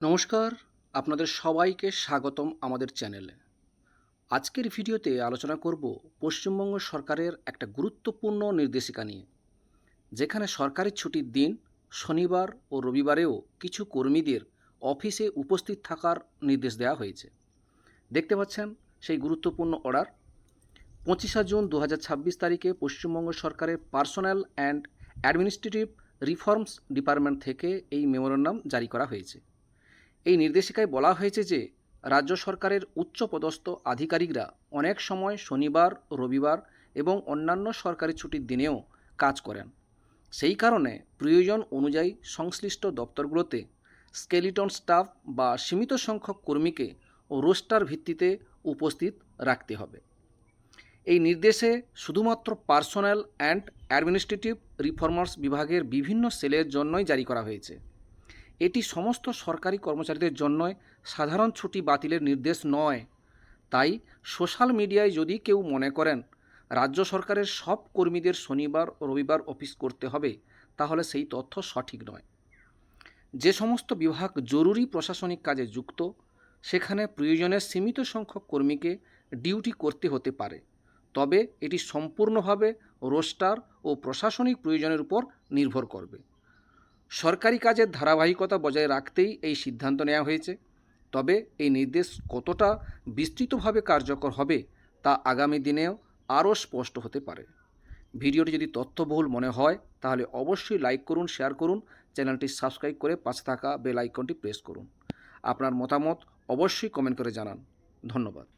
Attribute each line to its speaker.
Speaker 1: নমস্কার, আপনাদের সবাইকে স্বাগতম আমাদের চ্যানেলে। আজকের ভিডিওতে আলোচনা করব পশ্চিমবঙ্গ সরকারের একটা গুরুত্বপূর্ণ নির্দেশিকা নিয়ে, যেখানে সরকারি ছুটির দিন শনিবার ও রবিবারেও কিছু কর্মীদের অফিসে উপস্থিত থাকার নির্দেশ দেওয়া হয়েছে। দেখতে পাচ্ছেন সেই গুরুত্বপূর্ণ অর্ডার। 25 জুন 2026 তারিখে পশ্চিমবঙ্গ সরকারের personal and administrative reforms department থেকে এই মেমোরেন্ডাম জারি করা হয়েছে। এই নির্দেশিকায় বলা হয়েছে যে রাজ্য সরকারের উচ্চপদস্থ আধিকারিকরা অনেক সময় শনিবার, রবিবার এবং অন্যান্য সরকারি ছুটির দিনেও কাজ করেন। সেই কারণে প্রয়োজন অনুযায়ী সংশ্লিষ্ট দপ্তরগুলোতে স্কেলিটন স্টাফ বা সীমিত সংখ্যক কর্মীকে রোস্টার ভিত্তিতে উপস্থিত রাখতে হবে। এই নির্দেশে শুধুমাত্র পার্সোনাল অ্যান্ড অ্যাডমিনিস্ট্রেটিভ রিফর্মার্স বিভাগের বিভিন্ন সেলের জন্যই জারি করা হয়েছে। এটি সমস্ত সরকারি কর্মচারীদের জন্যই সাধারণ ছুটি বাতিলের নির্দেশ নয়। তাই সোশ্যাল মিডিয়ায় যদি কেউ মনে করেন রাজ্য সরকারের সব কর্মীদের শনিবার ও রবিবার অফিস করতে হবে, তাহলে সেই তথ্য সঠিক নয়। যে সমস্ত বিভাগ জরুরি প্রশাসনিক কাজে যুক্ত, সেখানে প্রয়োজনে সীমিত সংখ্যক কর্মীকে ডিউটি করতে হতে পারে, তবে এটি সম্পূর্ণভাবে রোস্টার ও প্রশাসনিক প্রয়োজনের উপর নির্ভর করবে। সরকারি কাজের ধারাবাহিকতা বজায় রাখতেই এই সিদ্ধান্ত নেওয়া হয়েছে। তবে এই নির্দেশ কতটা বিস্তৃতভাবে কার্যকর হবে তা আগামী দিনেও আরও স্পষ্ট হতে পারে। ভিডিওটি যদি তথ্যবহুল মনে হয় তাহলে অবশ্যই লাইক করুন, শেয়ার করুন, চ্যানেলটি সাবস্ক্রাইব করে পাশে থাকা বেল আইকনটি প্রেস করুন। আপনার মতামত অবশ্যই কমেন্ট করে জানান। ধন্যবাদ।